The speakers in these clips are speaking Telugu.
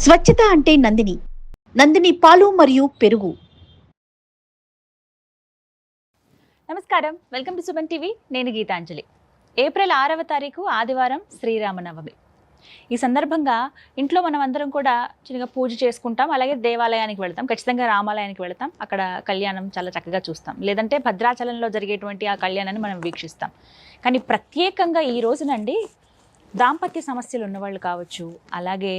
స్వచ్ఛత అంటే నందిని. నందిని పాలు మరియు పెరుగు. నమస్కారం, వెల్కమ్ టు సుమన్ టీవీ. నేను గీతాంజలి. ఏప్రిల్ 6వ తారీఖు ఆదివారం శ్రీరామనవమి. ఈ సందర్భంగా ఇంట్లో మనం అందరం కూడా చిన్నగా పూజ చేసుకుంటాం, అలాగే దేవాలయానికి వెళ్తాం, ఖచ్చితంగా రామాలయానికి వెళ్తాం. అక్కడ కళ్యాణం చాలా చక్కగా చూస్తాం, లేదంటే భద్రాచలంలో జరిగేటువంటి ఆ కళ్యాణాన్ని మనం వీక్షిస్తాం. కానీ ప్రత్యేకంగా ఈ రోజునండి దాంపత్య సమస్యలు ఉన్నవాళ్ళు కావచ్చు, అలాగే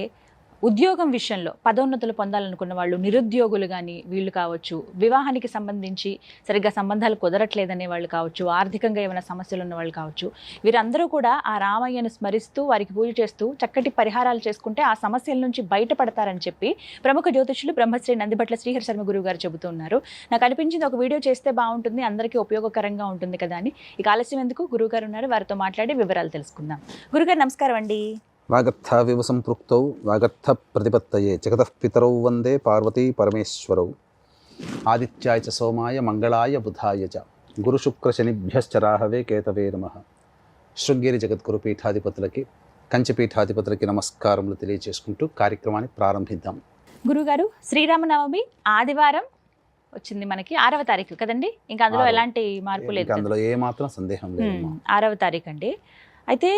ఉద్యోగం విషయంలో పదోన్నతులు పొందాలనుకున్న వాళ్ళు, నిరుద్యోగులు కానీ వీళ్ళు కావచ్చు, వివాహానికి సంబంధించి సరిగ్గా సంబంధాలు కుదరట్లేదనే వాళ్ళు కావచ్చు, ఆర్థికంగా ఏమైనా సమస్యలు ఉన్న వాళ్ళు కావచ్చు, వీరందరూ కూడా ఆ రామయ్యను స్మరిస్తూ వారికి పూజ చేస్తూ చక్కటి పరిహారాలు చేసుకుంటే ఆ సమస్యల నుంచి బయటపడతారని చెప్పి ప్రముఖ జ్యోతిష్యులు బ్రహ్మశ్రీ నందిబట్ల శ్రీహరి శర్మ గురువు గారు చెబుతున్నారు. నాకు అనిపించింది ఒక వీడియో చేస్తే బాగుంటుంది, అందరికీ ఉపయోగకరంగా ఉంటుంది కదా అని. ఇక ఆలస్యం ఎందుకు, గురువు గారు ఉన్నారు, వారితో మాట్లాడి వివరాలు తెలుసుకుందాం. గురుగారు నమస్కారం అండి. వాగర్థావివ సంపృక్తౌ వాగర్థ ప్రతిపత్తయే జగతః పితరౌ వందే పార్వతీ పరమేశ్వరౌ ఆదిత్యాయ చ సోమాయ మంగళాయ బుధాయ చ గురు శుక్ర శనిభ్యశ్చ రాహవే కేతవే నమః. శృంగేరి జగద్గురు పీఠాధిపతులకి, కంచి పీఠాధిపతులకి నమస్కారములు తెలియజేసుకుంటూ కార్యక్రమాన్ని ప్రారంభిద్దాం. గురుగారు, శ్రీరామనవమి ఆదివారం వచ్చింది మనకి 6వ తారీఖు కదండి. ఇంకా అందులో ఎలాంటి మార్పు లేదు, అందులో ఏ మాత్రం సందేహం లేదు. 6వ తారీఖు అండి. అయితే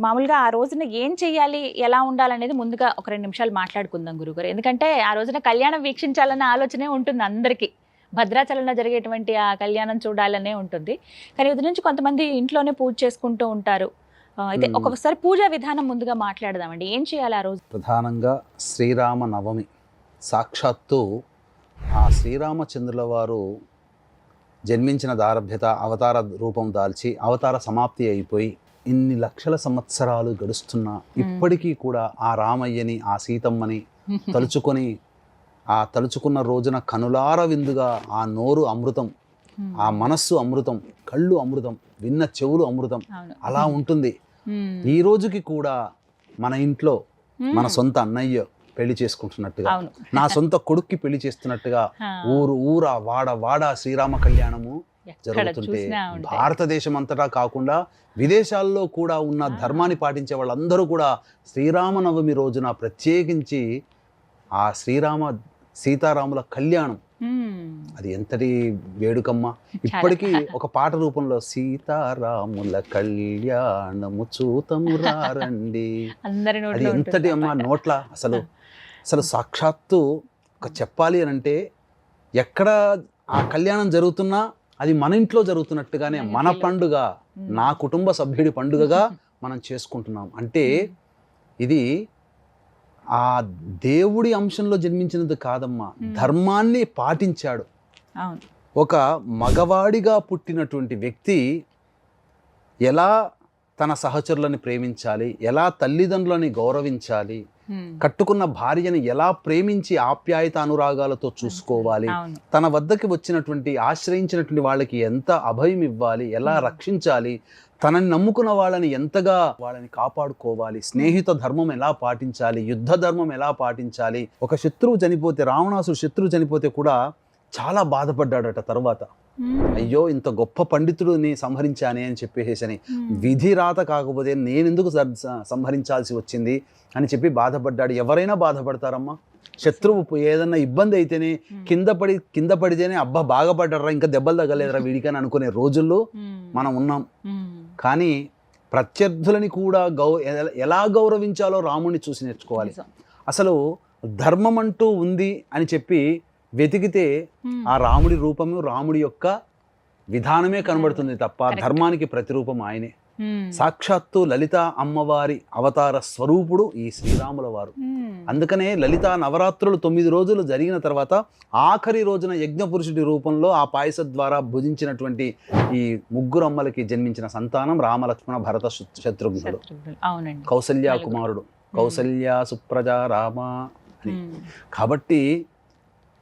మామూలుగా ఆ రోజున ఏం చెయ్యాలి, ఎలా ఉండాలనేది ముందుగా ఒక 2 నిమిషాలు మాట్లాడుకుందాం గురుగారు. ఎందుకంటే ఆ రోజున కళ్యాణం వీక్షించాలన్న ఆలోచనే ఉంటుంది అందరికీ. భద్రాచలంలో జరిగేటువంటి ఆ కళ్యాణం చూడాలనే ఉంటుంది. కానీ ఉదయం నుంచి కొంతమంది ఇంట్లోనే పూజ చేసుకుంటూ ఉంటారు. అయితే ఒక్కొక్కసారి పూజా విధానం ముందుగా మాట్లాడదామండి. ఏం చేయాలి ఆ రోజు? ప్రధానంగా శ్రీరామ నవమి, సాక్షాత్తు ఆ శ్రీరామచంద్రుల వారు జన్మించిన దారభ్యత, అవతార రూపం దాల్చి అవతార సమాప్తి అయిపోయి ఇన్ని లక్షల సంవత్సరాలు గడుస్తున్నా ఇప్పటికీ కూడా ఆ రామయ్యని, ఆ సీతమ్మని తలుచుకొని, ఆ తలుచుకున్న రోజున కనులార విందుగా ఆ నోరు అమృతం, ఆ మనస్సు అమృతం, కళ్ళు అమృతం, విన్న చెవులు అమృతం, అలా ఉంటుంది. ఈ రోజుకి కూడా మన ఇంట్లో మన సొంత అన్నయ్య పెళ్లి చేసుకుంటున్నట్టుగా, నా సొంత కొడుక్కి పెళ్లి చేస్తున్నట్టుగా ఊరా వాడ శ్రీరామ కళ్యాణము జరుగుతుంటే, భారతదేశం అంతటా కాకుండా విదేశాల్లో కూడా ఉన్న ధర్మాన్ని పాటించే వాళ్ళందరూ కూడా శ్రీరామనవమి రోజున ప్రత్యేకించి ఆ సీతారాముల కళ్యాణం, అది ఎంతటి వేడుకమ్మ. ఇప్పటికీ ఒక పాట రూపంలో సీతారాముల కళ్యాణము చూతము రండి, అది ఎంతటి అమ్మ నోట్ల. అసలు సాక్షాత్తు చెప్పాలి అని అంటే ఎక్కడ ఆ కళ్యాణం జరుగుతున్నా అది మన ఇంట్లో జరుగుతున్నట్టుగానే మన పండుగ, నా కుటుంబ సభ్యుడి పండుగగా మనం చేసుకుంటున్నాం. అంటే ఇది ఆ దేవుడి అంశంలో జన్మించినది కాదమ్మా, ధర్మాన్ని పాటించాడు. ఒక మగవాడిగా పుట్టినటువంటి వ్యక్తి ఎలా తన సహచరులను ప్రేమించాలి, ఎలా తల్లిదండ్రులని గౌరవించాలి, కట్టుకున్న భార్యని ఎలా ప్రేమించి ఆప్యాయత అనురాగాలతో చూసుకోవాలి, తన వద్దకి వచ్చినటువంటి ఆశ్రయించినటువంటి వాళ్ళకి ఎంత అభయం ఇవ్వాలి, ఎలా రక్షించాలి, తనని నమ్ముకున్న వాళ్ళని ఎంతగా వాళ్ళని కాపాడుకోవాలి, స్నేహిత ధర్మం ఎలా పాటించాలి, యుద్ధ ధర్మం ఎలా పాటించాలి. ఒక శత్రువు చనిపోతే, రావణాసుడు శత్రువు చనిపోతే కూడా చాలా బాధపడ్డాడట. తర్వాత అయ్యో ఇంత గొప్ప పండితుడిని సంహరించానే అని చెప్పేసి, విధి రాత కాకపోతే నేనెందుకు సంహరించాల్సి వచ్చింది అని చెప్పి బాధపడ్డాడు. ఎవరైనా బాధపడతారమ్మా. శత్రువు ఏదన్నా ఇబ్బంది అయితేనే కింద పడితేనే అబ్బా బాగా పడ్డారా, ఇంకా దెబ్బలు తగ్గలేదురా వీడికని అనుకునే రోజుల్లో మనం ఉన్నాం. కానీ ప్రత్యర్థులని కూడా ఎలా గౌరవించాలో రాముడిని చూసి నేర్చుకోవాలి. అసలు ధర్మం అంటూ ఉంది అని చెప్పి వెతికితే ఆ రాముడి రూపము, రాముడి యొక్క విధానమే కనబడుతుంది తప్ప ధర్మానికి ప్రతిరూపం ఆయనే. సాక్షాత్తు లలిత అమ్మవారి అవతార స్వరూపుడు ఈ శ్రీరాముల వారు. అందుకనే లలితా నవరాత్రులు 9 రోజులు జరిగిన తర్వాత ఆఖరి రోజున యజ్ఞపురుషుడి రూపంలో ఆ పాయస ద్వారా భుజించినటువంటి ఈ 3 అమ్మలకి జన్మించిన సంతానం రామలక్ష్మణ భరత శత్రుఘ్నుడు, కౌసల్య కుమారుడు, కౌసల్య సుప్రజా రామ అని. కాబట్టి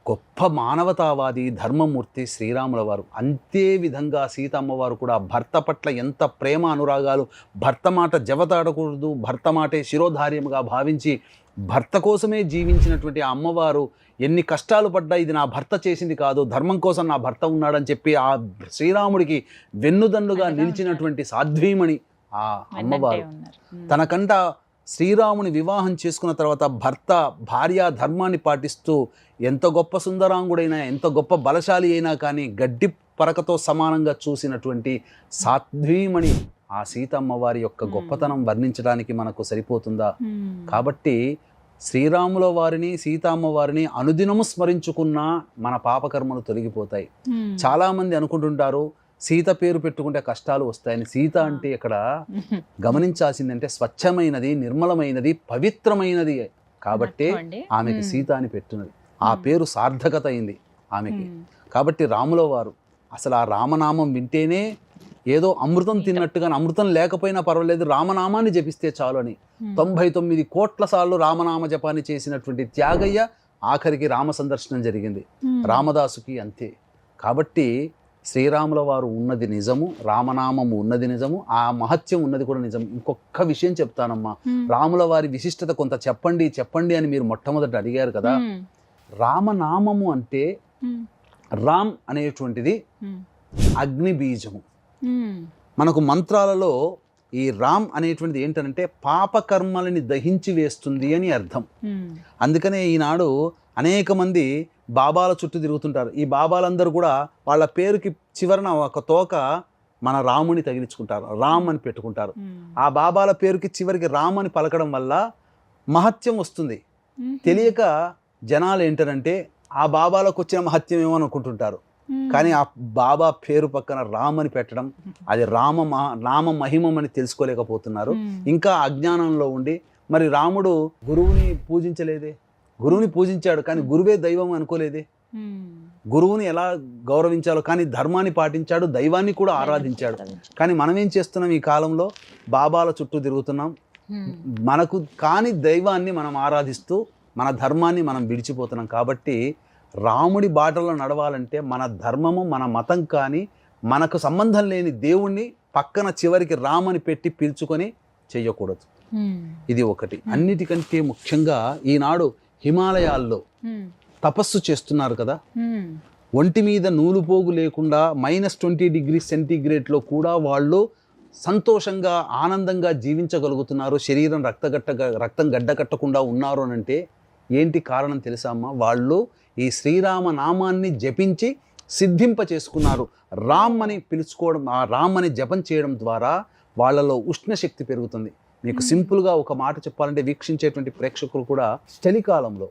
గొప్ప మానవతావాది, ధర్మమూర్తి శ్రీరాముల వారు. అంతే విధంగా సీతమ్మవారు కూడా భర్త పట్ల ఎంత ప్రేమ అనురాగాలు, భర్త మాట జవతాడకూడదు, భర్త మాటే శిరోధార్యముగా భావించి భర్త కోసమే జీవించినటువంటి ఆ అమ్మవారు ఎన్ని కష్టాలు పడ్డా ఇది నా భర్త చేసింది కాదు, ధర్మం కోసం నా భర్త ఉన్నాడని చెప్పి ఆ శ్రీరాముడికి వెన్నుదన్నుగా నిలిచినటువంటి సాధ్వీమణి ఆ అమ్మవారు. తనకంట శ్రీరాముని వివాహం చేసుకున్న తర్వాత భర్త భార్య ధర్మాన్ని పాటిస్తూ ఎంత గొప్ప సుందరాంగుడైనా ఎంత గొప్ప బలశాలి అయినా కానీ గడ్డి పరకతో సమానంగా చూసినటువంటి సాధ్వీమణి ఆ సీతమ్మ వారి యొక్క గొప్పతనం వర్ణించడానికి మనకు సరిపోతుందా? కాబట్టి శ్రీరాముల వారిని సీతమ్మ వారిని అనుదినము స్మరించుకున్నా మన పాపకర్మలు తొలగిపోతాయి. చాలామంది అనుకుంటుంటారు సీత పేరు పెట్టుకుంటే కష్టాలు వస్తాయని. సీత అంటే ఇక్కడ గమనించాల్సిందంటే స్వచ్ఛమైనది, నిర్మలమైనది, పవిత్రమైనది. కాబట్టే ఆమెకి సీత అని పెట్టున్నది. ఆ పేరు సార్థకత అయింది ఆమెకి. కాబట్టి రాముల వారు అసలు ఆ రామనామం వింటేనే ఏదో అమృతం తిన్నట్టుగా, అమృతం లేకపోయినా పర్వాలేదు రామనామాన్ని జపిస్తే చాలు అని 99 కోట్ల సార్లు రామనామ జపాన్ని చేసినటువంటి త్యాగయ్య ఆఖరికి రామ సందర్శనం జరిగింది. రామదాసుకి అంతే. కాబట్టి శ్రీరాముల వారు ఉన్నది నిజము, రామనామము ఉన్నది నిజము, ఆ మహత్యం ఉన్నది కూడా నిజం. ఇంకొక విషయం చెప్తానమ్మా, రాముల వారి విశిష్టత కొంత చెప్పండి అని మీరు మొట్టమొదట అడిగారు కదా. రామనామము అంటే రామ్ అనేటువంటిది అగ్ని బీజము. మనకు మంత్రాలలో ఈ రామ్ అనేటువంటిది ఏంటంటే పాపకర్మలని దహించి వేస్తుంది అని అర్థం. అందుకనే ఈనాడు అనేక మంది బాబాల చుట్టూ తిరుగుతుంటారు. ఈ బాబాలందరూ కూడా వాళ్ళ పేరుకి చివరన ఒక తోక మన రాముని తగిలించుకుంటారు, రామ్ అని పెట్టుకుంటారు. ఆ బాబాల పేరుకి చివరికి రామ్ అని పలకడం వల్ల మహత్యం వస్తుంది. తెలియక జనాలు ఏంటంటే ఆ బాబాలకు వచ్చిన మహత్యం ఏమో అనుకుంటుంటారు. కానీ ఆ బాబా పేరు పక్కన రామ్ అని పెట్టడం, అది నామ మహిమం అని తెలుసుకోలేకపోతున్నారు. ఇంకా అజ్ఞానంలో ఉండి మరి రాముడు గురువుని పూజించలేదే, గురువుని పూజించాడు కానీ గురువే దైవం అనుకోలేదే. గురువుని ఎలా గౌరవించాలో కానీ ధర్మాన్ని పాటించాడు, దైవాన్ని కూడా ఆరాధించాడు. కానీ మనం ఏం చేస్తున్నాం ఈ కాలంలో? బాబాల చుట్టూ తిరుగుతున్నాం. మనకు కాని దైవాన్ని మనం ఆరాధిస్తూ మన ధర్మాన్ని మనం విడిచిపోతున్నాం. కాబట్టి రాముడి బాటలో నడవాలంటే మన ధర్మము, మన మతం కానీ మనకు సంబంధం లేని దేవుణ్ణి పక్కన చివరికి రామని పెట్టి పిలుచుకొని చెయ్యకూడదు. ఇది ఒకటి. అన్నిటికంటే ముఖ్యంగా ఈనాడు హిమాలయాల్లో తపస్సు చేస్తున్నారు కదా, ఒంటి మీద నూలు పోగు లేకుండా -20 డిగ్రీ సెంటీగ్రేడ్లో కూడా వాళ్ళు సంతోషంగా ఆనందంగా జీవించగలుగుతున్నారు. శరీరం రక్తం గడ్డకట్టకుండా ఉన్నారు అని అంటే ఏంటి కారణం తెలుసా అమ్మ? వాళ్ళు ఈ శ్రీరామ నామాన్ని జపించి సిద్ధింప చేసుకున్నారు. రామ్ అని పిలుచుకోవడం, ఆ రామ్ అని జపం చేయడం ద్వారా వాళ్ళలో ఉష్ణశక్తి పెరుగుతుంది. మీకు సింపుల్గా ఒక మాట చెప్పాలంటే వీక్షించేటువంటి ప్రేక్షకులు కూడా చలికాలంలో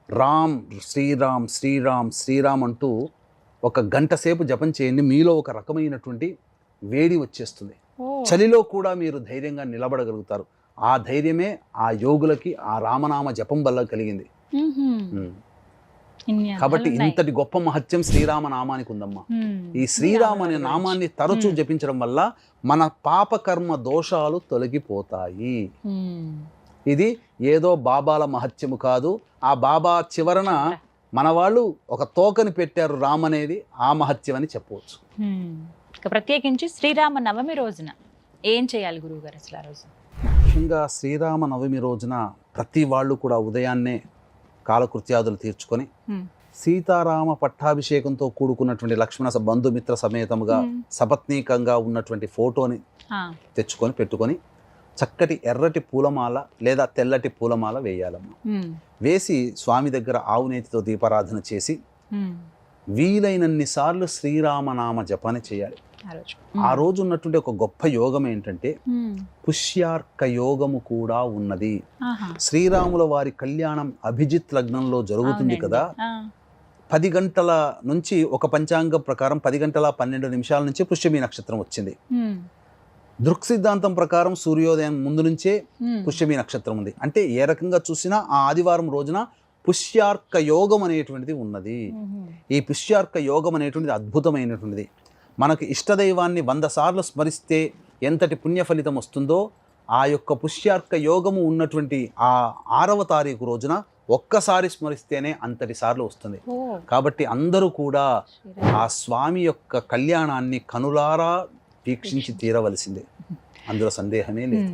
రామ్ శ్రీరామ్ శ్రీరామ్ శ్రీరామ్ అంటూ ఒక గంట సేపు జపం చేయండి, మీలో ఒక రకమైనటువంటి వేడి వచ్చేస్తుంది. చలిలో కూడా మీరు ధైర్యంగా నిలబడగలుగుతారు. ఆ ధైర్యమే ఆ యోగులకి ఆ రామనామ జపం వల్ల కలిగింది. కాబట్టి ఇంతటి గొప్ప మహత్యం శ్రీరామ నామానికి ఉందమ్మా. ఈ శ్రీరామ అనే నామాన్ని తరచూ జపించడం వల్ల మన పాపకర్మ దోషాలు తొలగిపోతాయి. ఇది ఏదో బాబాల మహత్యము కాదు. ఆ బాబా చివరన మన వాళ్ళు ఒక తోకని పెట్టారు రామ్ అనేది, ఆ మహత్యం అని చెప్పవచ్చు. ప్రత్యేకించి శ్రీరామ నవమి రోజున ఏం చేయాలి గురువు గారు అసలు ఆ రోజు? ముఖ్యంగా శ్రీరామ నవమి రోజున ప్రతి వాళ్ళు కూడా ఉదయాన్నే కాలకృత్యాదులు తీర్చుకొని సీతారామ పట్టాభిషేకంతో కూడుకున్నటువంటి లక్ష్మణ బంధుమిత్ర సమేతముగా సపత్నీకంగా ఉన్నటువంటి ఫోటోని తెచ్చుకొని పెట్టుకొని చక్కటి ఎర్రటి పూలమాల లేదా తెల్లటి పూలమాల వేయాలమ్మా. వేసి స్వామి దగ్గర ఆవు నేతితో దీపారాధన చేసి వీలైనన్ని సార్లు శ్రీరామనామ జపాన్ని చేయాలి. ఆ రోజు ఉన్నటువంటి ఒక గొప్ప యోగం ఏంటంటే పుష్యార్క యోగము కూడా ఉన్నది. శ్రీరాముల వారి కళ్యాణం అభిజిత్ లగ్నంలో జరుగుతుంది కదా. 10 గంటల నుంచి ఒక పంచాంగం ప్రకారం 10 గంటల 12 నిమిషాల నుంచి పుష్యమి నక్షత్రం వచ్చింది. దృక్ సిద్ధాంతం ప్రకారం సూర్యోదయం ముందు నుంచే పుష్యమి నక్షత్రం ఉంది. అంటే ఏ రకంగా చూసినా ఆ ఆదివారం రోజున పుష్యార్క యోగం అనేటువంటిది ఉన్నది. ఈ పుష్యార్క యోగం అనేటువంటిది అద్భుతమైనటువంటిది. మనకు ఇష్టదైవాన్ని 100 సార్లు స్మరిస్తే ఎంతటి పుణ్య ఫలితం వస్తుందో ఆ యొక్క పుష్యార్క యోగము ఉన్నటువంటి ఆ 6వ తారీఖు రోజున ఒక్కసారి స్మరిస్తేనే అంతటి సార్లు వస్తుంది. కాబట్టి అందరూ కూడా ఆ స్వామి యొక్క కళ్యాణాన్ని కనులారా వీక్షించి తీరవలసిందే, అందులో సందేహమే లేదు.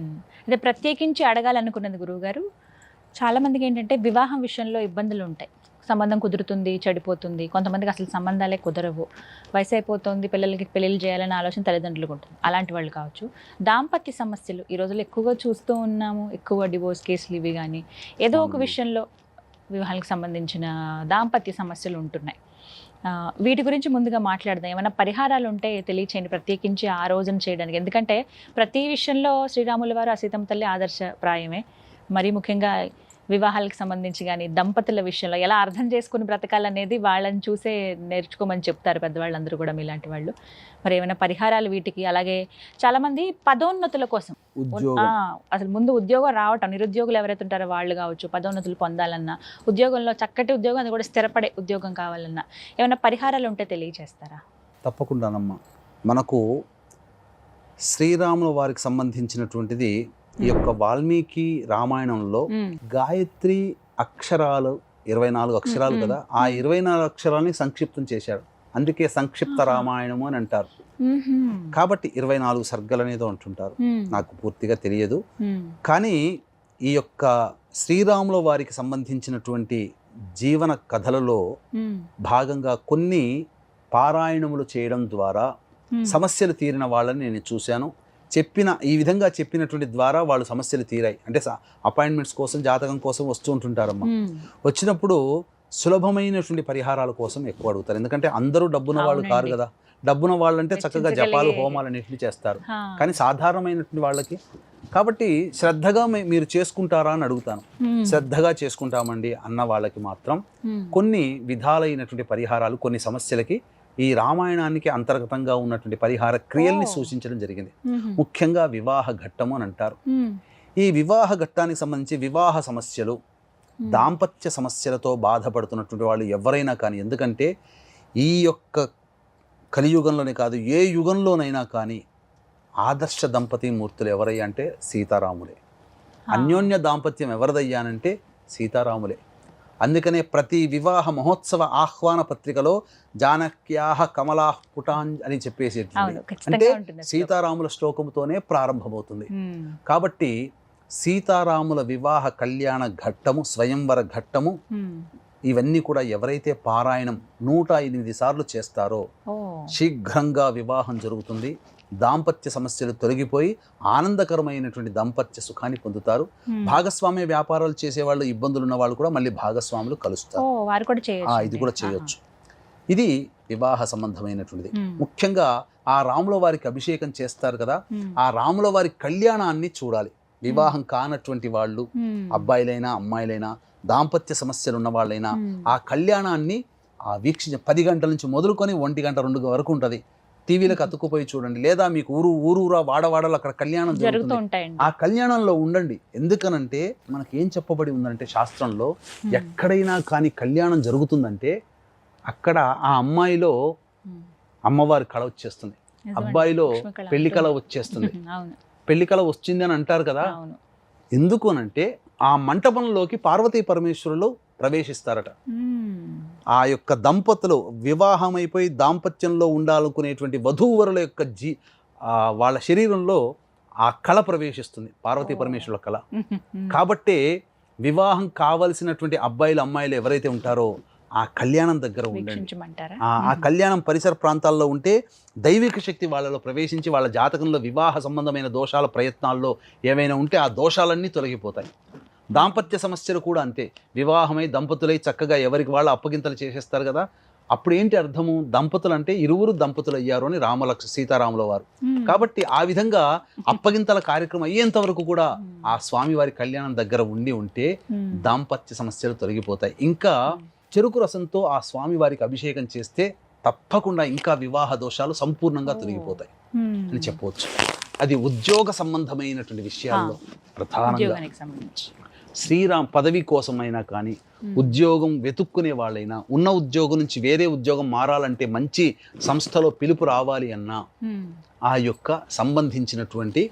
అదే ప్రత్యేకించి అడగాలనుకున్నది గురువు గారు, చాలా మందికి ఏంటంటే వివాహం విషయంలో ఇబ్బందులు ఉంటాయి. సంబంధం కుదురుతుంది, చెడిపోతుంది, కొంతమందికి అసలు సంబంధాలే కుదరవు, వయసు అయిపోతుంది, పిల్లలకి పెళ్ళిళ్ళు చేయాలనే ఆలోచన తల్లిదండ్రులకు ఉంటుంది, అలాంటి వాళ్ళు కావచ్చు. దాంపత్య సమస్యలు ఈ రోజుల్లో ఎక్కువగా చూస్తూ ఉన్నాము, ఎక్కువ డివోర్స్ కేసులు ఇవి కానీ ఏదో ఒక విషయంలో వివాహాలకు సంబంధించిన దాంపత్య సమస్యలు ఉంటున్నాయి. వీటి గురించి ముందుగా మాట్లాడదాం. ఏమైనా పరిహారాలు ఉంటే తెలియచేయండి, ప్రత్యేకించి ఆ రోజున చేయడానికి. ఎందుకంటే ప్రతి విషయంలో శ్రీరాముల వారు సీతమ్మ తల్లి ఆదర్శప్రాయమే. మరీ ముఖ్యంగా వివాహాలకు సంబంధించి కానీ దంపతుల విషయంలో ఎలా అర్థం చేసుకుని బ్రతకాలనేది వాళ్ళని చూసే నేర్చుకోమని చెప్తారు పెద్దవాళ్ళందరూ కూడా, మీలాంటి వాళ్ళు. మరి ఏమైనా పరిహారాలు వీటికి? అలాగే చాలామంది పదోన్నతుల కోసం, అసలు ముందు ఉద్యోగం రావటం, నిరుద్యోగులు ఎవరైతే ఉంటారో వాళ్ళు కావచ్చు, పదోన్నతులు పొందాలన్నా, ఉద్యోగంలో చక్కటి ఉద్యోగం, అది కూడా స్థిరపడే ఉద్యోగం కావాలన్నా ఏమైనా పరిహారాలు ఉంటే తెలియచేస్తారా? తప్పకుండానమ్మా. మనకు శ్రీరాముల వారికి సంబంధించినటువంటిది ఈ యొక్క వాల్మీకి రామాయణంలో గాయత్రి అక్షరాలు 24 అక్షరాలు కదా, ఆ 24 అక్షరాలని సంక్షిప్తం చేశాడు. అందుకే సంక్షిప్త రామాయణము అని అంటారు. కాబట్టి 24 సర్గలు అనేది అంటుంటారు. నాకు పూర్తిగా తెలియదు. కానీ ఈ యొక్క శ్రీరాముల వారికి సంబంధించినటువంటి జీవన కథలలో భాగంగా కొన్ని పారాయణములు చేయడం ద్వారా సమస్యలు తీరిన వాళ్ళని నేను చూశాను. ఈ విధంగా చెప్పినటువంటి ద్వారా వాళ్ళు సమస్యలు తీరాయి. అంటే అపాయింట్మెంట్స్ కోసం, జాతకం కోసం వస్తూ ఉంటుంటారమ్మా. వచ్చినప్పుడు సులభమైనటువంటి పరిహారాల కోసం ఎక్కువ అడుగుతారు. ఎందుకంటే అందరూ డబ్బున్న వాళ్ళు కారు కదా. డబ్బున్న వాళ్ళంటే చక్కగా జపాలు, హోమాలు అన్నింటినీ చేస్తారు. కానీ సాధారణమైనటువంటి వాళ్ళకి, కాబట్టి శ్రద్ధగా మీరు చేసుకుంటారా అని అడుగుతాను. శ్రద్ధగా చేసుకుంటామండి అన్న వాళ్ళకి మాత్రం కొన్ని విధాలైనటువంటి పరిహారాలు, కొన్ని సమస్యలకి ఈ రామాయణానికి అంతర్గతంగా ఉన్నటువంటి పరిహార క్రియల్ని సూచించడం జరిగింది. ముఖ్యంగా వివాహ ఘట్టము అని అంటారు. ఈ వివాహ ఘట్టానికి సంబంధించి వివాహ సమస్యలు, దాంపత్య సమస్యలతో బాధపడుతున్నటువంటి వాళ్ళు ఎవరైనా కానీ, ఎందుకంటే ఈ యొక్క కలియుగంలోనే కాదు, ఏ యుగంలోనైనా కానీ ఆదర్శ దంపతి మూర్తులు ఎవరయ్యా అంటే సీతారాములే. అన్యోన్య దాంపత్యం ఎవరిదయ్యానంటే సీతారాములే. అందుకనే ప్రతి వివాహ మహోత్సవ ఆహ్వాన పత్రికలో జానక్యాహ కమలాహ పుటాన్ అని చెప్పేసి, అంటే సీతారాముల శ్లోకముతోనే ప్రారంభమవుతుంది. కాబట్టి సీతారాముల వివాహ కళ్యాణ ఘట్టము, స్వయంవర ఘట్టము, ఇవన్నీ కూడా ఎవరైతే పారాయణం 108 సార్లు చేస్తారో శీఘ్రంగా వివాహం జరుగుతుంది. దాంపత్య సమస్యలు తొలగిపోయి ఆనందకరమైనటువంటి దాంపత్య సుఖాన్ని పొందుతారు. భాగస్వామ్య వ్యాపారాలు చేసేవాళ్ళు, ఇబ్బందులు ఉన్న వాళ్ళు కూడా మళ్ళీ భాగస్వాములు కలుస్తారు. ఇది కూడా చేయొచ్చు. ఇది వివాహ సంబంధమైనటువంటిది. ముఖ్యంగా ఆ రాముల వారికి అభిషేకం చేస్తారు కదా, ఆ రాముల వారి కళ్యాణాన్ని చూడాలి. వివాహం కానటువంటి వాళ్ళు, అబ్బాయిలైనా అమ్మాయిలైనా, దాంపత్య సమస్యలు ఉన్న వాళ్ళైనా ఆ కళ్యాణాన్ని వీక్షించ 10 గంటల నుంచి మొదలుకొని 1 గంట 2 వరకు ఉంటుంది. టీవీలకు అతుక్కుపోయి చూడండి, లేదా మీకు ఊరూరా వాడవాడలు అక్కడ కళ్యాణం జరుగుతుంది, ఆ కళ్యాణంలో ఉండండి. ఎందుకనంటే మనకి ఏం చెప్పబడి ఉందంటే శాస్త్రంలో, ఎక్కడైనా కానీ కళ్యాణం జరుగుతుందంటే అక్కడ ఆ అమ్మాయిలో అమ్మవారి కళ వచ్చేస్తుంది, అబ్బాయిలో పెళ్లి కళ వచ్చేస్తుంది. పెళ్లి కళ వచ్చింది అని అంటారు కదా. ఎందుకు అనంటే ఆ మంటపంలోకి పార్వతీ పరమేశ్వరులు ప్రవేశిస్తారట. ఆ యొక్క దంపతులు వివాహమైపోయి దాంపత్యంలో ఉండాలనుకునేటువంటి వధూవరుల యొక్క వాళ్ళ శరీరంలో ఆ కళ ప్రవేశిస్తుంది, పార్వతీ పరమేశ్వరుల కళ. కాబట్టే వివాహం కావలసినటువంటి అబ్బాయిలు అమ్మాయిలు ఎవరైతే ఉంటారో ఆ కళ్యాణం దగ్గర ఉండండి. ఆ కళ్యాణం పరిసర ప్రాంతాల్లో ఉంటే దైవిక శక్తి వాళ్ళలో ప్రవేశించి వాళ్ళ జాతకంలో వివాహ సంబంధమైన దోషాల ప్రయత్నాల్లో ఏమైనా ఉంటే ఆ దోషాలన్నీ తొలగిపోతాయి. దాంపత్య సమస్యలు కూడా అంతే. వివాహమై దంపతులై చక్కగా ఎవరికి వాళ్ళు అప్పగింతలు చేసేస్తారు కదా, అప్పుడు ఏంటి అర్థము? దంపతులు అంటే ఇరువురు దంపతులు అయ్యారు అని సీతారాముల వారు. కాబట్టి ఆ విధంగా అప్పగింతల కార్యక్రమం అయ్యేంత వరకు కూడా ఆ స్వామి వారి కళ్యాణం దగ్గర ఉంటే దాంపత్య సమస్యలు తొలగిపోతాయి. ఇంకా చెరుకు రసంతో ఆ స్వామి వారికి అభిషేకం చేస్తే తప్పకుండా ఇంకా వివాహ దోషాలు సంపూర్ణంగా తొలగిపోతాయి అని చెప్పవచ్చు. అది ఉద్యోగ సంబంధమైనటువంటి విషయాల్లో ప్రధానంగా శ్రీరామ్ పదవి కోసమైనా కానీ, ఉద్యోగం వెతుక్కునే వాళ్ళైనా, ఉన్న ఉద్యోగం నుంచి వేరే ఉద్యోగం మారాలంటే, మంచి సంస్థలో పిలుపు రావాలి అన్నా ఆ యొక్క సంబంధించినటువంటి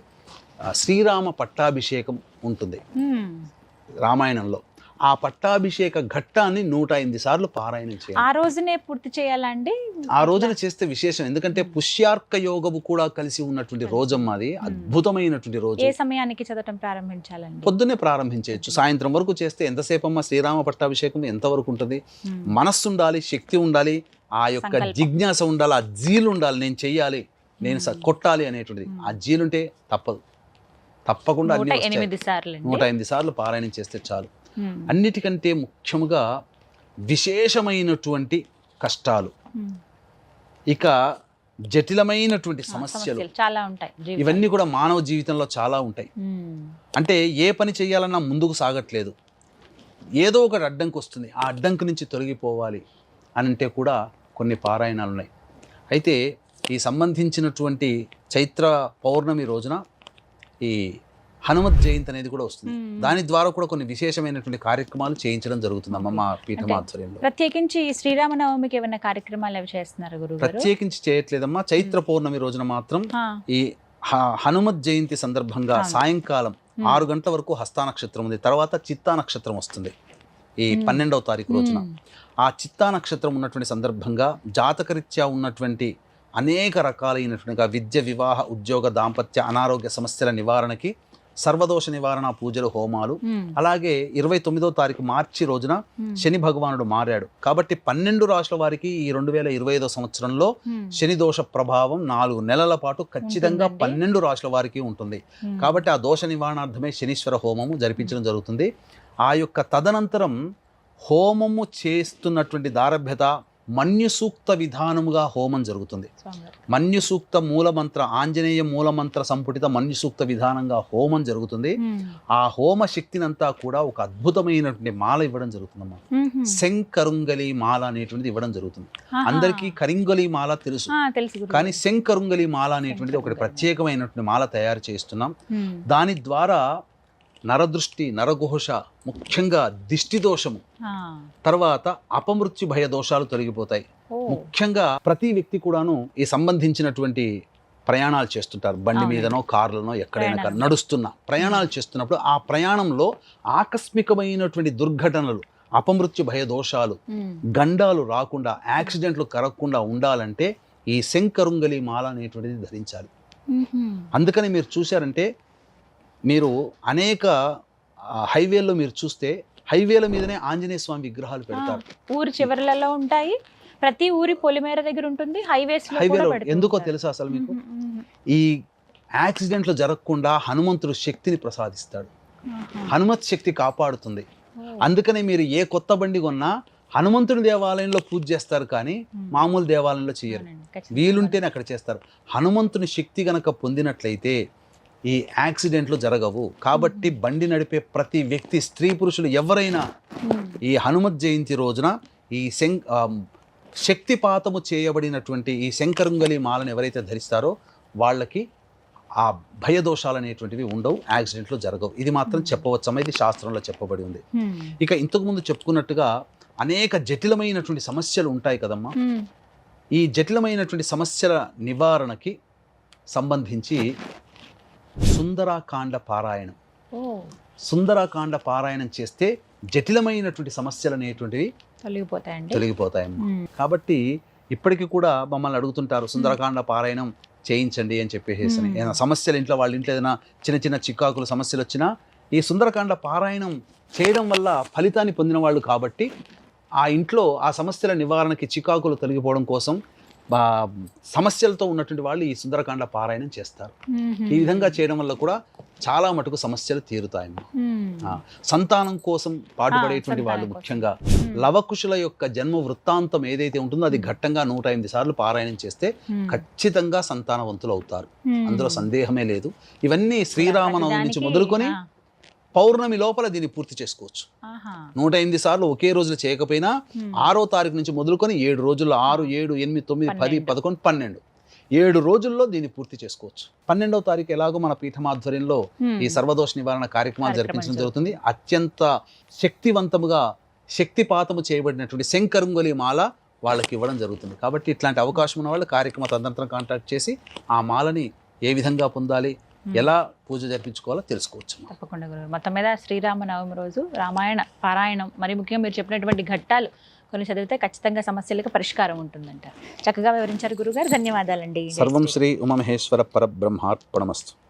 శ్రీరామ పట్టాభిషేకం ఉంటుంది రామాయణంలో. ఆ పట్టాభిషేక ఘట్టాన్ని 108 సార్లు పారాయణం చేయాలి. ఆ రోజునే పూర్తి చేయాలండి? ఆ రోజున చేస్తే విశేషం, ఎందుకంటే పుష్యార్క యోగము కూడా కలిసి ఉన్నటువంటి రోజమ్మా అది. అద్భుతమైనటువంటి రోజు. ఏ సమయానికి చదవటం ప్రారంభించాలండి? పొద్దున్నే ప్రారంభించవచ్చు, సాయంత్రం వరకు చేస్తే ఎంతసేపు అమ్మా శ్రీరామ పట్టాభిషేకం ఎంతవరకు ఉంటుంది? మనస్సు ఉండాలి, శక్తి ఉండాలి, ఆ యొక్క జిజ్ఞాస ఉండాలి, ఆ జీలు ఉండాలి, నేను చెయ్యాలి, నేను కొట్టాలి అనేటువంటిది. ఆ జీలుంటే తప్పకుండా 108 సార్లు పారాయణం చేస్తే చాలు. అన్నిటికంటే ముఖ్యముగా విశేషమైనటువంటి కష్టాలు, ఇక జటిలమైనటువంటి సమస్యలు చాలా ఉంటాయి. ఇవన్నీ కూడా మానవ జీవితంలో చాలా ఉంటాయి. అంటే ఏ పని చేయాలన్నా ముందుకు సాగట్లేదు, ఏదో ఒకటి అడ్డంకి వస్తుంది, ఆ అడ్డంకి నుంచి తొలగిపోవాలి అని అంటే కూడా కొన్ని పారాయణాలు ఉన్నాయి. అయితే ఈ సంబంధించినటువంటి చైత్ర పౌర్ణమి రోజున ఈ హనుమత్ జయంతి అనేది కూడా వస్తుంది. దాని ద్వారా కూడా కొన్ని విశేషమైనటువంటి కార్యక్రమాలు చేయించడం జరుగుతుందమ్మా మా పీఠం ఆధ్వర్యంలో. ప్రత్యేకించి శ్రీరామనవమికి ఏమైనా కార్యక్రమాలు అవి చేస్తున్నారు గురువు? ప్రత్యేకించి చేయట్లేదమ్మా. చైత్ర పౌర్ణమి రోజున మాత్రం ఈ హనుమత్ జయంతి సందర్భంగా సాయంకాలం 6 గంటల వరకు హస్తా నక్షత్రం ఉంది, తర్వాత చిత్తా నక్షత్రం వస్తుంది ఈ 12వ తారీఖు రోజున. ఆ చిత్తా నక్షత్రం ఉన్నటువంటి సందర్భంగా జాతకరీత్యా ఉన్నటువంటి అనేక రకాలైనటువంటి విద్య, వివాహ, ఉద్యోగ, దాంపత్య, అనారోగ్య సమస్యల నివారణకి సర్వదోష నివారణ పూజలు, హోమాలు. అలాగే 29వ తారీఖు మార్చి రోజున శని భగవానుడు మారాడు కాబట్టి 12 రాశుల వారికి ఈ 2025 సంవత్సరంలో శని దోష ప్రభావం 4 నెలల పాటు ఖచ్చితంగా 12 రాశుల వారికి ఉంటుంది. కాబట్టి ఆ దోష నివారణార్థమే శనీశ్వర హోమము జరిపించడం జరుగుతుంది. ఆ యొక్క తదనంతరం హోమము చేస్తున్నటువంటి దారభ్యత మన్యుసూక్త విధానముగా హోమం జరుగుతుంది. మన్యుసూక్త మూలమంత్ర, ఆంజనేయ మూలమంత్ర సంపుటిత మన్యుసూక్త విధానంగా హోమం జరుగుతుంది. ఆ హోమ శక్తినంతా కూడా ఒక అద్భుతమైనటువంటి మాల ఇవ్వడం జరుగుతుందమ్మా. శంకరుంగలి మాల అనేటువంటిది ఇవ్వడం జరుగుతుంది. అందరికీ కరింగలి మాల తెలుసు, కానీ శంకరుంగలి మాల అనేటువంటిది ఒకటి ప్రత్యేకమైనటువంటి మాల తయారు చేస్తున్నాం. దాని ద్వారా నరదృష్టి, నరఘోష, ముఖ్యంగా దిష్టి దోషము, తర్వాత అపమృత్యు భయ దోషాలు తొలగిపోతాయి. ముఖ్యంగా ప్రతి వ్యక్తి కూడాను ఈ సంబంధించినటువంటి ప్రయాణాలు చేస్తుంటారు, బండి మీదనో కార్లనో ఎక్కడైనా నడుస్తున్నా ప్రయాణాలు చేస్తున్నప్పుడు ఆ ప్రయాణంలో ఆకస్మికమైనటువంటి దుర్ఘటనలు, అపమృత్యు భయ దోషాలు, గండాలు రాకుండా, యాక్సిడెంట్లు కరగకుండా ఉండాలంటే ఈ శంకరుంగలి మాల అనేటువంటిది ధరించాలి. అందుకని మీరు చూశారంటే, మీరు అనేక హైవేల్లో మీరు చూస్తే హైవేల మీదనే ఆంజనేయ స్వామి విగ్రహాలు పెడతారు. ఊరి చివరలలో ఉంటాయి, ప్రతి ఊరి పొలిమేర దగ్గర ఉంటుంది, హైవేలో. ఎందుకో తెలుసా అసలు మీకు? ఈ యాక్సిడెంట్లు జరగకుండా హనుమంతుడు శక్తిని ప్రసాదిస్తాడు, హనుమత్ శక్తి కాపాడుతుంది. అందుకనే మీరు ఏ కొత్త బండి కొన్నా హనుమంతుని దేవాలయంలో పూజ చేస్తారు, కానీ మామూలు దేవాలయంలో చేయరు. వీలుంటేనే అక్కడ చేస్తారు. హనుమంతుని శక్తి గనక పొందినట్లయితే ఈ యాక్సిడెంట్లు జరగవు. కాబట్టి బండి నడిపే ప్రతి వ్యక్తి, స్త్రీ పురుషులు ఎవరైనా ఈ హనుమత్ జయంతి రోజున ఈ శక్తిపాతము చేయబడినటువంటి ఈ శంకరుంగలి మాలను ఎవరైతే ధరిస్తారో వాళ్ళకి ఆ భయదోషాలు అనేటువంటివి ఉండవు, యాక్సిడెంట్లు జరగవు. ఇది మాత్రం చెప్పవచ్చమ్మా, ఇది శాస్త్రంలో చెప్పబడి ఉంది. ఇక ఇంతకుముందు చెప్పుకున్నట్టుగా అనేక జటిలమైనటువంటి సమస్యలు ఉంటాయి కదమ్మా. ఈ జటిలమైనటువంటి సమస్యల నివారణకి సంబంధించి సుందరాకాండ పారాయణం, సుందరాకాండ పారాయణం చేస్తే జటిలమైనటువంటి సమస్యలు అనేటువంటివి తొలగిపోతాయమ్మా. కాబట్టి ఇప్పటికీ కూడా మమ్మల్ని అడుగుతుంటారు, సుందరకాండ పారాయణం చేయించండి అని చెప్పేసి. ఏదైనా సమస్యలు ఇంట్లో, వాళ్ళ ఇంట్లో ఏదైనా చిన్న చిన్న చికాకులు సమస్యలు వచ్చినా ఈ సుందరకాండ పారాయణం చేయడం వల్ల ఫలితాన్ని పొందిన వాళ్ళు కాబట్టి ఆ ఇంట్లో ఆ సమస్యల నివారణకి, చికాకులు తొలగిపోవడం కోసం సమస్యలతో ఉన్నటువంటి వాళ్ళు ఈ సుందరకాండ పారాయణం చేస్తారు. ఈ విధంగా చేయడం వల్ల కూడా చాలా మటుకు సమస్యలు తీరుతాయమ్మా. సంతానం కోసం పాటుపడేటువంటి వాళ్ళు, ముఖ్యంగా లవకుశుల యొక్క జన్మ వృత్తాంతం ఏదైతే ఉంటుందో అది ఘట్టంగా 108 సార్లు పారాయణం చేస్తే ఖచ్చితంగా సంతానవంతులు అవుతారు, అందులో సందేహమే లేదు. ఇవన్నీ శ్రీరామనవమి నుంచి మొదలుకొని పౌర్ణమి లోపల దీన్ని పూర్తి చేసుకోవచ్చు. 108 సార్లు ఒకే రోజులో చేయకపోయినా 6వ తారీఖు నుంచి మొదలుకొని 7 రోజుల్లో, 6, 7, 8, 9, 10, 11, 12 7 రోజుల్లో దీన్ని పూర్తి చేసుకోవచ్చు. 12వ తారీఖు ఎలాగో మన పీఠమాధ్వర్యంలో ఈ సర్వదోష నివారణ కార్యక్రమాలు జరిపించడం జరుగుతుంది. అత్యంత శక్తివంతముగా శక్తిపాతము చేయబడినటువంటి శంకరుంగలి మాల వాళ్ళకి ఇవ్వడం జరుగుతుంది. కాబట్టి ఇట్లాంటి అవకాశం ఉన్న వాళ్ళు కార్యక్రమ తదనంతరం కాంటాక్ట్ చేసి ఆ మాలని ఏ విధంగా పొందాలి, ఎలా పూజ జరిపించుకోవాలో తెలుసుకోవచ్చు. తప్పకుండా గురుగారు. మొత్తం మీద శ్రీరామనవమి రోజు రామాయణ పారాయణం, మరి ముఖ్యంగా మీరు చెప్పినటువంటి ఘట్టాలు కొన్ని చదివితే ఖచ్చితంగా సమస్యలకు పరిష్కారం ఉంటుందంట. చక్కగా వివరించారు గురుగారు, ధన్యవాదాలండి. సర్వం శ్రీ ఉమామహేశ్వర పరబ్రహ్మార్పణమస్తు.